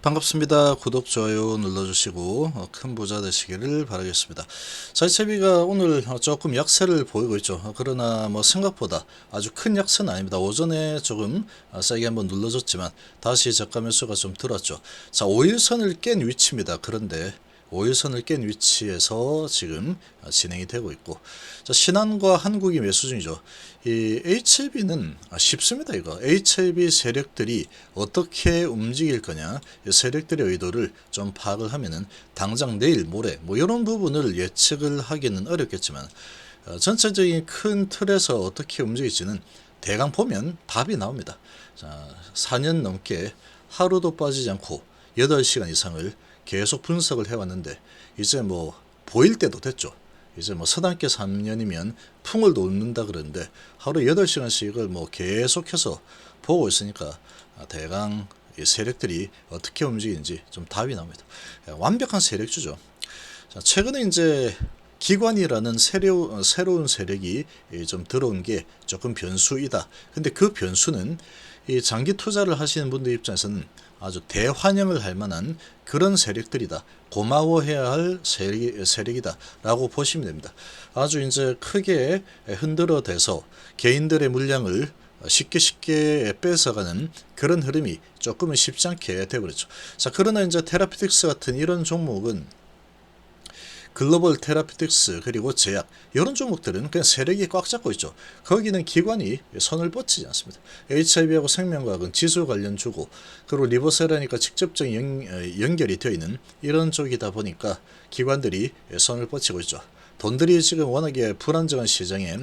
반갑습니다. 구독, 좋아요 눌러주시고 큰 부자 되시기를 바라겠습니다. 사이채비가 오늘 조금 약세를 보이고 있죠. 그러나 뭐 생각보다 아주 큰 약세는 아닙니다. 오전에 조금 세게 한번 눌러줬지만 다시 저가 매수가 좀 들었죠. 자, 5일선을 깬 위치입니다. 그런데 5일선을 깬 위치에서 지금 진행이 되고 있고, 자, 신한과 한국이 매수 중이죠. 이 HLB는 쉽습니다. 이거 HLB 세력들이 어떻게 움직일 거냐, 이 세력들의 의도를 좀 파악을 하면은 당장 내일 모레 뭐 이런 부분을 예측을 하기는 어렵겠지만, 전체적인 큰 틀에서 어떻게 움직일지는 대강 보면 답이 나옵니다. 자, 4년 넘게 하루도 빠지지 않고 8시간 이상을 계속 분석을 해왔는데, 이제 뭐 보일 때도 됐죠. 이제 뭐 서당계 3년이면 풍을 돋는다 그러는데, 하루 8시간씩을 뭐 계속해서 보고 있으니까 대강 이 세력들이 어떻게 움직이는지 좀 답이 나옵니다. 완벽한 세력주죠. 자, 최근에 이제 기관이라는 새로운 세력이 좀 들어온 게 조금 변수이다. 근데 그 변수는 이 장기 투자를 하시는 분들 입장에서는 아주 대환영을 할 만한 그런 세력들이다. 고마워해야 할 세력이다. 라고 보시면 됩니다. 아주 이제 크게 흔들어대서 개인들의 물량을 쉽게 뺏어가는 그런 흐름이 조금은 쉽지 않게 되어버렸죠. 자, 그러나 이제 테라피틱스 같은 이런 종목은 글로벌 테라피틱스 그리고 제약 이런 종목들은 그냥 세력이 꽉 잡고 있죠. 거기는 기관이 손을 뻗치지 않습니다. HIV하고 생명과학은 지수 관련 주고, 그리고 리버세라니까 직접적인 연결이 되어 있는 이런 쪽이다 보니까 기관들이 손을 뻗치고 있죠. 돈들이 지금 워낙에 불안정한 시장에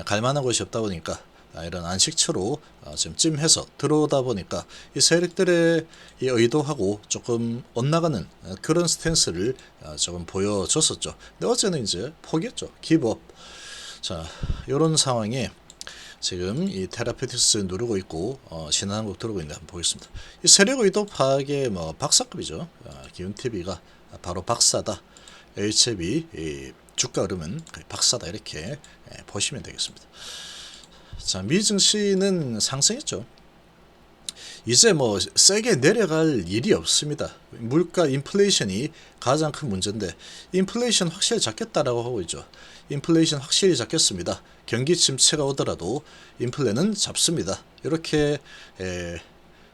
갈 만한 곳이 없다 보니까 이런 안식처로 지금 찜해서 들어오다 보니까 이 세력들의 이 의도하고 조금 엇나가는 그런 스탠스를 조금 보여줬었죠. 근데 어제는 이제 포기했죠. 기법. 자, 이런 상황에 지금 이 테라피틱스 누르고 있고 신한한국 들어오고 있는데 한번 보겠습니다. 이 세력 의도 파악의 뭐 박사급이죠. 기운TV가 바로 박사다. HB 이 주가 흐름은 박사다, 이렇게 보시면 되겠습니다. 자, 미증시는 상승했죠. 이제 뭐 세게 내려갈 일이 없습니다. 물가 인플레이션이 가장 큰 문제인데, 인플레이션 확실히 잡겠다라고 하고 있죠. 인플레이션 확실히 잡겠습니다. 경기 침체가 오더라도 인플레는 잡습니다. 이렇게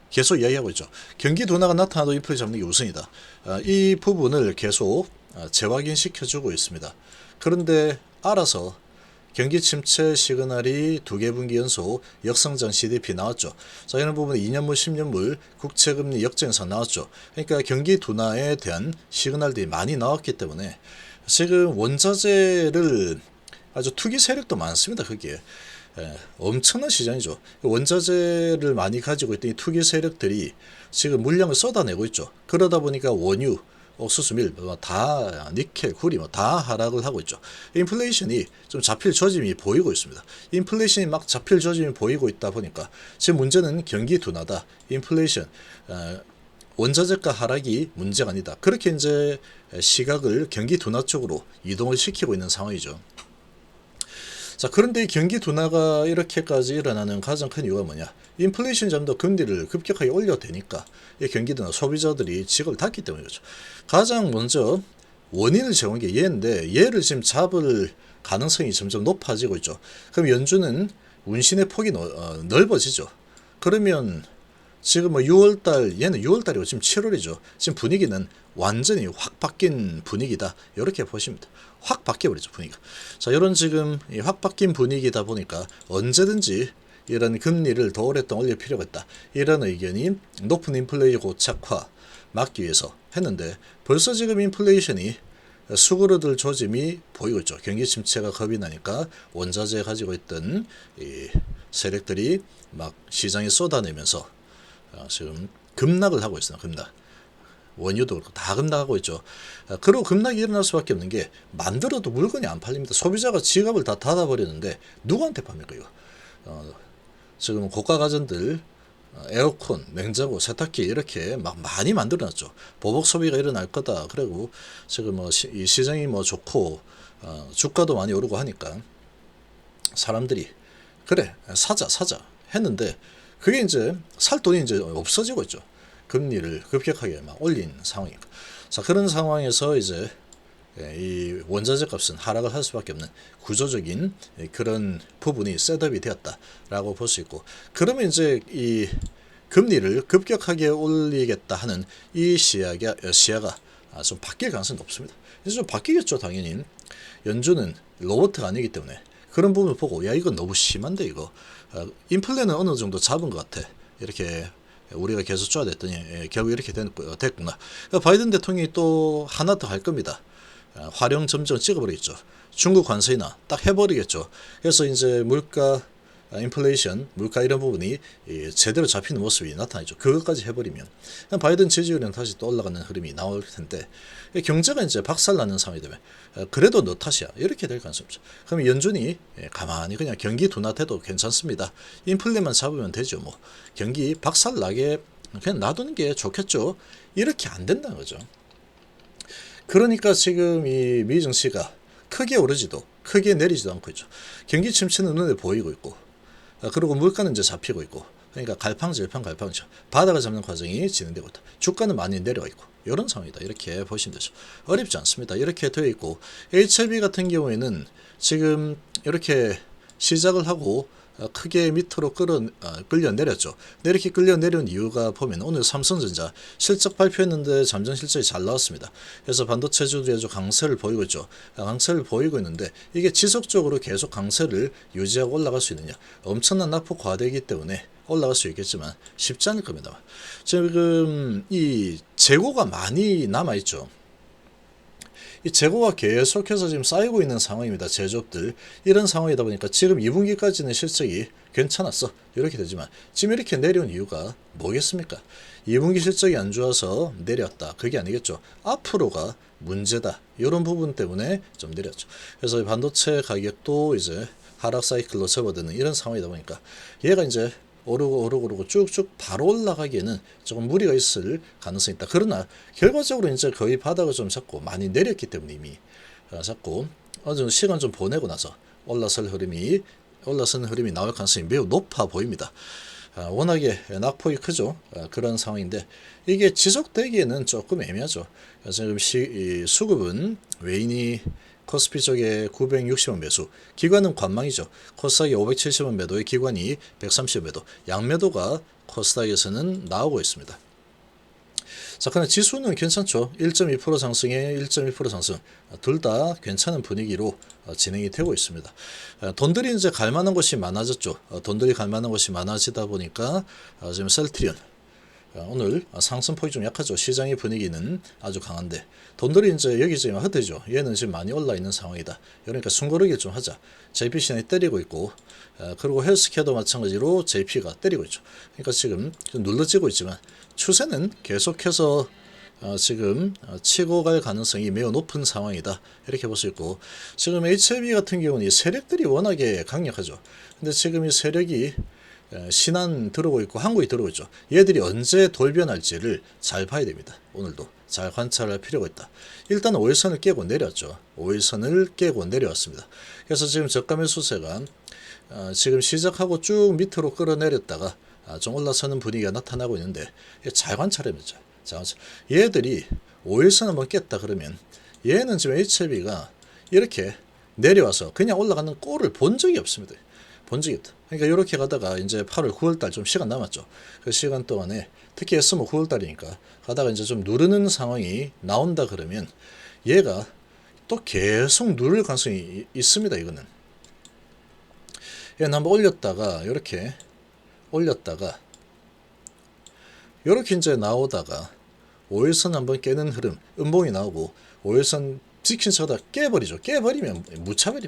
계속 이야기하고 있죠. 경기 둔화가 나타나도 인플레 잡는 게 우선이다. 이 부분을 계속 재확인시켜주고 있습니다. 그런데 알아서 경기 침체 시그널이 2개 분기 연속 역성장 CDP 나왔죠. 자, 이런 부분에 2년물, 10년물 국채금리 역전상 나왔죠. 그러니까 경기 둔화에 대한 시그널들이 많이 나왔기 때문에 지금 원자재를 아주 투기 세력도 많습니다. 거기에 엄청난 시장이죠. 원자재를 많이 가지고 있던 이 투기 세력들이 지금 물량을 쏟아내고 있죠. 그러다 보니까 원유, 옥수수 밀, 다 니켈, 구리 다 하락을 하고 있죠. 인플레이션이 좀 잡힐 조짐이 보이고 있습니다. 인플레이션이 막 잡힐 조짐이 보이고 있다 보니까 지금 문제는 경기 둔화다. 인플레이션, 원자재가 하락이 문제가 아니다. 그렇게 이제 시각을 경기 둔화 쪽으로 이동을 시키고 있는 상황이죠. 자, 그런데 이 경기 둔화가 이렇게까지 일어나는 가장 큰 이유가 뭐냐? 인플레이션 점도 금리를 급격하게 올려대니까 이 경기 둔화, 소비자들이 직을 닫기 때문이죠. 가장 먼저 원인을 제공한 게 얘인데, 얘를 지금 잡을 가능성이 점점 높아지고 있죠. 그럼 연준은 운신의 폭이 넓어지죠. 그러면 지금 뭐 6월달, 얘는 6월달이고 지금 7월이죠. 지금 분위기는 완전히 확 바뀐 분위기다. 이렇게 보시면 됩니다. 확 바뀌어버리죠, 분위기가. 자, 이런 지금 확 바뀐 분위기다 보니까 언제든지 이런 금리를 더 오랫동안 올릴 필요가 있다. 이런 의견이 높은 인플레이션 고착화 막기 위해서 했는데, 벌써 지금 인플레이션이 수그러들 조짐이 보이고 있죠. 경기 침체가 겁이 나니까 원자재 가지고 있던 이 세력들이 막 시장에 쏟아내면서 지금 급락을 하고 있어요. 급락. 원유도 그렇고 다 급락하고 있죠. 그리고 급락이 일어날 수밖에 없는 게, 만들어도 물건이 안 팔립니다. 소비자가 지갑을 다 닫아버리는데 누구한테 팝니까 이거? 지금 고가 가전들, 에어컨, 냉장고, 세탁기 이렇게 막 많이 만들어놨죠. 보복 소비가 일어날 거다. 그리고 지금 뭐 이 시장이 뭐 좋고 주가도 많이 오르고 하니까 사람들이 그래 사자 했는데, 그게 이제 살 돈이 이제 없어지고 있죠. 금리를 급격하게 막 올린 상황입니다. 자, 그런 상황에서 이제 이 원자재 값은 하락을 할 수밖에 없는 구조적인 그런 부분이 셋업이 되었다라고 볼 수 있고, 그러면 이제 이 금리를 급격하게 올리겠다 하는 이 시야가 좀 바뀔 가능성이 높습니다. 이제 좀 바뀌겠죠, 당연히. 연준은 로버트가 아니기 때문에 그런 부분을 보고, 야, 이건 너무 심한데 이거 인플레는 어느 정도 잡은 것 같아, 이렇게 우리가 계속 쪼아댔더니 결국 이렇게 됐구나. 바이든 대통령이 또 하나 더 할 겁니다. 활용 점정 찍어버리겠죠. 중국 관세나 딱 해버리겠죠. 그래서 이제 인플레이션, 물가 이런 부분이 제대로 잡히는 모습이 나타나죠. 그것까지 해버리면 바이든 지지율은 다시 또 올라가는 흐름이 나올 텐데, 경제가 이제 박살나는 상황이 되면 그래도 너 탓이야, 이렇게 될 가능성이 없죠. 그럼 연준이 가만히 그냥 경기 둔화돼도 괜찮습니다, 인플레만 잡으면 되죠, 뭐 경기 박살나게 그냥 놔두는 게 좋겠죠. 이렇게 안 된다는 거죠. 그러니까 지금 이 미 증시가 크게 오르지도 크게 내리지도 않고 있죠. 경기 침체는 눈에 보이고 있고, 그리고 물가는 이제 잡히고 있고, 그러니까 갈팡질팡죠. 바닥을 잡는 과정이 진행되고 있다. 주가는 많이 내려와 있고, 이런 상황이다, 이렇게 보시면 되죠. 어렵지 않습니다. 이렇게 되어 있고, HLB 같은 경우에는 지금 이렇게 시작을 하고 크게 밑으로 끌려 내렸죠. 이렇게 끌려 내려온 이유가 보면 오늘 삼성전자 실적 발표했는데 잠정 실적이 잘 나왔습니다. 그래서 반도체주들이 아주 강세를 보이고 있죠. 강세를 보이고 있는데 이게 지속적으로 계속 강세를 유지하고 올라갈 수 있느냐. 엄청난 낙폭 과대이기 때문에 올라갈 수 있겠지만 쉽지 않을 겁니다. 지금 이 재고가 많이 남아있죠. 이 재고가 계속해서 지금 쌓이고 있는 상황입니다. 제조업들. 이런 상황이다 보니까 지금 2분기까지는 실적이 괜찮았어, 이렇게 되지만 지금 이렇게 내려온 이유가 뭐겠습니까? 2분기 실적이 안 좋아서 내렸다, 그게 아니겠죠. 앞으로가 문제다, 이런 부분 때문에 좀 내렸죠. 그래서 반도체 가격도 이제 하락 사이클로 접어드는 이런 상황이다 보니까 얘가 이제 오르고 쭉쭉 바로 올라가기에는 조금 무리가 있을 가능성이 있다. 그러나 결과적으로 이제 거의 바닥을 좀 잡고 많이 내렸기 때문에 이미 잡고 어느 정도 시간 좀 보내고 나서 올라서는 흐름이 나올 가능성이 매우 높아 보입니다. 워낙에 낙폭이 크죠. 그런 상황인데 이게 지속되기에는 조금 애매하죠. 지금 수급은 외인이 코스피 쪽에 960원 매수, 기관은 관망이죠. 코스닥이 570원 매도에 기관이 130원 매도, 양매도가 코스닥에서는 나오고 있습니다. 자, 그러나 지수는 괜찮죠. 1.2% 상승에 1.1% 상승, 둘 다 괜찮은 분위기로 진행이 되고 있습니다. 돈들이 이제 갈 만한 곳이 많아졌죠. 돈들이 갈 만한 곳이 많아지다 보니까 지금 셀트리온 오늘 상승폭이 좀 약하죠. 시장의 분위기는 아주 강한데 돈들이 이제 여기저기 흩어지죠. 얘는 지금 많이 올라 있는 상황이다. 그러니까 숨고르기 좀 하자. JP 시장이 때리고 있고, 그리고 헬스케어도 마찬가지로 JP가 때리고 있죠. 그러니까 지금 좀 눌러지고 있지만 추세는 계속해서 지금 치고 갈 가능성이 매우 높은 상황이다, 이렇게 볼 수 있고, 지금 HLB 같은 경우는 이 세력들이 워낙에 강력하죠. 근데 지금 이 세력이 신한 들어오고 있고 한국이 들어오고 있죠. 얘들이 언제 돌변할지를 잘 봐야 됩니다. 오늘도 잘 관찰할 필요가 있다. 일단 5일선을 깨고 내렸죠. 5일선을 깨고 내려왔습니다. 그래서 지금 저가 매수세가 지금 시작하고 쭉 밑으로 끌어내렸다가 좀 올라서는 분위기가 나타나고 있는데 잘 관찰해보자. 얘들이 5일선 한번 깼다 그러면 얘는 지금 HLB가 이렇게 내려와서 그냥 올라가는 꼴을 본 적이 없습니다. 본 적이 없다. 그러니까 이렇게 가다가 이제 8월 9월달 좀 시간 남았죠. 그 시간 동안에 특히 S 뭐 9월달이니까 가다가 이제 좀 누르는 상황이 나온다 그러면 얘가 또 계속 누를 가능성이 있습니다. 이거는 얘는 한번 올렸다가 이렇게 이제 나오다가 5일선 한번 깨는 흐름, 음봉이 나오고 5일선 지킨 척하다 깨버리면 무차별이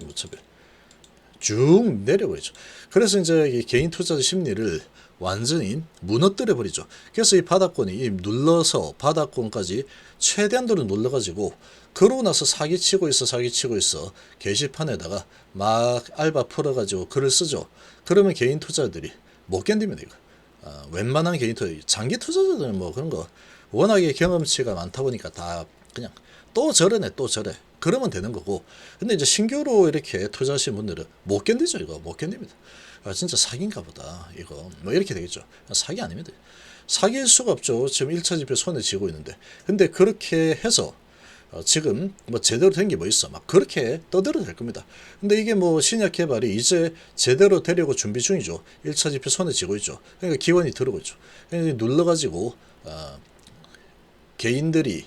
쭉 내려버리죠. 그래서 이제 이 개인 투자자 심리를 완전히 무너뜨려 버리죠. 그래서 이 바닥권이 눌러서 바닥권까지 최대한도로 눌러가지고 그러고 나서 사기치고 있어 게시판에다가 막 알바 풀어가지고 글을 쓰죠. 그러면 개인 투자자들이 못 견딥니다. 이거. 웬만한 개인 투자, 장기 투자자들은 뭐 그런 거 워낙에 경험치가 많다 보니까 다 그냥 또 저래 그러면 되는 거고, 근데 이제 신규로 이렇게 투자하신 분들은 못 견디죠. 이거 못 견딥니다. 진짜 사기인가 보다 이거 뭐 이렇게 되겠죠. 사기 아닙니다. 사기일 수가 없죠. 지금 1차 지표 손에 쥐고 있는데. 근데 그렇게 해서 지금 뭐 제대로 된 게 뭐 있어 막 그렇게 떠들어도 될 겁니다. 근데 이게 뭐 신약 개발이 이제 제대로 되려고 준비 중이죠. 1차 지표 손에 쥐고 있죠. 그러니까 기관이 들어오고 있죠. 그러니까 눌러가지고 개인들이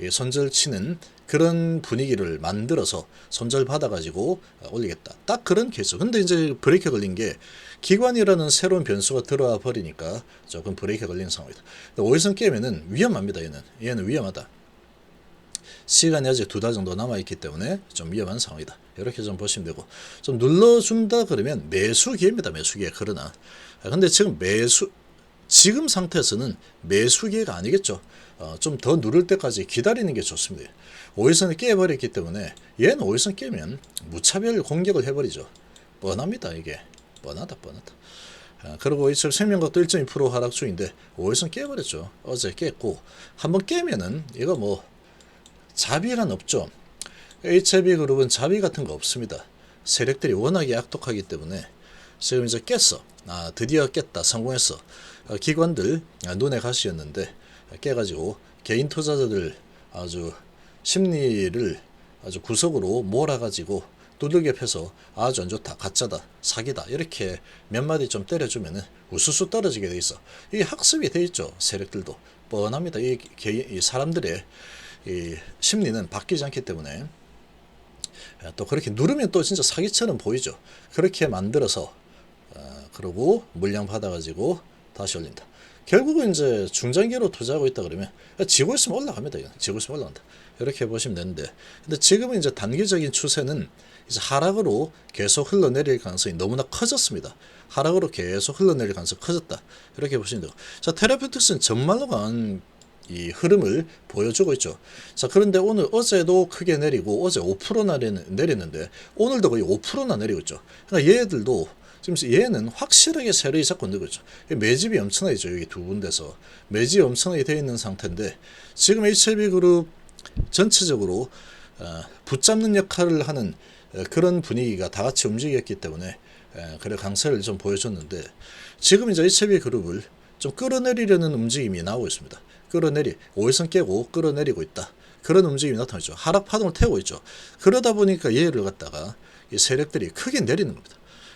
손절 치는 그런 분위기를 만들어서 손절 받아가지고 올리겠다. 딱 그런 케이스. 근데 이제 브레이크 걸린 게 기관이라는 새로운 변수가 들어와 버리니까 조금 브레이크 걸린 상황이다. 5일선 깨면은 위험합니다. 얘는 위험하다. 시간이 아직 2달 정도 남아있기 때문에 좀 위험한 상황이다. 이렇게 좀 보시면 되고, 좀 눌러준다 그러면 매수 기회입니다. 매수 기회. 그러나 근데 지금 상태에서는 매수 기회가 아니겠죠. 좀 더 누를 때까지 기다리는 게 좋습니다. 5일선을 깨버렸기 때문에 얘는 5일선 깨면 무차별 공격을 해버리죠. 뻔합니다. 이게 뻔하다. 그리고 이철 생명각도 1.2% 하락 중인데 5일선 깨버렸죠. 어제 깼고 한번 깨면은 이거 뭐 자비란 없죠. HIB그룹은 자비 같은 거 없습니다. 세력들이 워낙에 악독하기 때문에 지금 이제 깼어. 드디어 깼다. 성공했어. 기관들 눈에 가시였는데 깨가지고 개인 투자자들 아주 심리를 아주 구석으로 몰아가지고 두들겨 패서 아주 안 좋다, 가짜다, 사기다 이렇게 몇 마디 좀 때려주면은 우수수 떨어지게 돼 있어. 이게 학습이 돼 있죠. 세력들도 뻔합니다. 이 사람들의 이 심리는 바뀌지 않기 때문에 또 그렇게 누르면 또 진짜 사기처럼 보이죠. 그렇게 만들어서 그러고 물량 받아가지고 다시 올린다. 결국은 이제 중장기로 투자하고 있다 그러면 지고 있으면 올라갑니다. 지고 있으면 올라간다. 이렇게 보시면 되는데, 근데 지금은 이제 단기적인 추세는 이제 하락으로 계속 흘러내릴 가능성이 너무나 커졌습니다. 하락으로 계속 흘러내릴 가능성이 커졌다. 이렇게 보시면 되고, 자 테라퓨틱스는 정말로 강한 이 흐름을 보여주고 있죠. 자 그런데 오늘 어제도 크게 내리고 어제 5%나 내렸는데 오늘도 거의 5%나 내리고 있죠. 그러니까 얘들도 지금 얘는 확실하게 세력이 잡고 있는 거죠. 매집이 엄청나게 있죠. 여기 두 군데서 매집이 엄청나게 되어 있는 상태인데 지금 HLB그룹 전체적으로 붙잡는 역할을 하는 그런 분위기가 다 같이 움직였기 때문에 그래 강세를 좀 보여줬는데 지금 이제 HLB그룹을 좀 끌어내리려는 움직임이 나오고 있습니다. 5일선 깨고 끌어내리고 있다. 그런 움직임이 나타나죠. 하락 파동을 태우고 있죠. 그러다 보니까 얘를 갖다가 이 세력들이 크게 내리는 겁니다.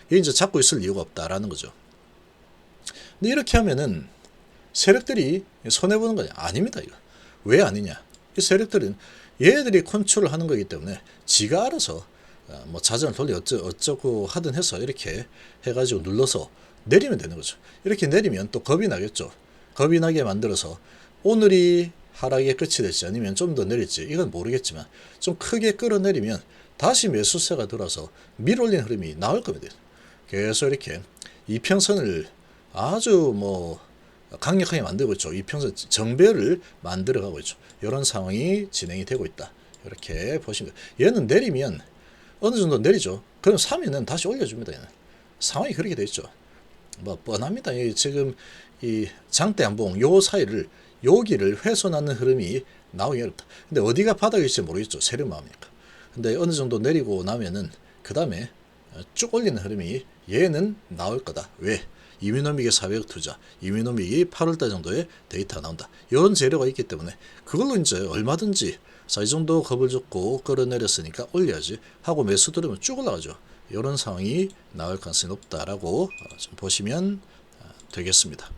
이게 이제 잡고 있을 이유가 없다라는 거죠. 근데 이렇게 하면은 세력들이 손해보는 거냐? 아닙니다. 이거. 왜 아니냐? 이 세력들은 얘들이 컨트롤을 하는 거기 때문에 지가 알아서 뭐 자전을 돌려 어쩌고 하든 해서 이렇게 해가지고 눌러서 내리면 되는 거죠. 이렇게 내리면 또 겁이 나겠죠. 겁이 나게 만들어서 오늘이 하락의 끝이 될지 아니면 좀 더 내릴지 이건 모르겠지만 좀 크게 끌어내리면 다시 매수세가 들어서 밀어올린 흐름이 나올 겁니다. 계속 이렇게 이평선을 아주 뭐 강력하게 만들고 있죠. 이평선 정배를 만들어가고 있죠. 이런 상황이 진행이 되고 있다. 이렇게 보시면 돼요. 얘는 내리면 어느 정도 내리죠. 그럼 사면은 다시 올려줍니다. 얘는. 상황이 그렇게 돼 있죠. 뭐 뻔합니다. 지금 이 장대 한봉 요 사이를 여기를 훼손하는 흐름이 나오기 어렵다. 근데 어디가 바닥일지 모르겠죠. 세력 마음이니까. 근데 어느 정도 내리고 나면은 그 다음에 쭉 올리는 흐름이 얘는 나올 거다. 왜? 이민노믹의 400억 투자, 이민노믹이 8월달 정도에 데이터가 나온다. 이런 재료가 있기 때문에 그걸로 이제 얼마든지 이 정도 겁을 줬고 끌어내렸으니까 올려야지 하고 매수 들으면 쭉 올라가죠. 이런 상황이 나올 가능성이 높다라고 좀 보시면 되겠습니다.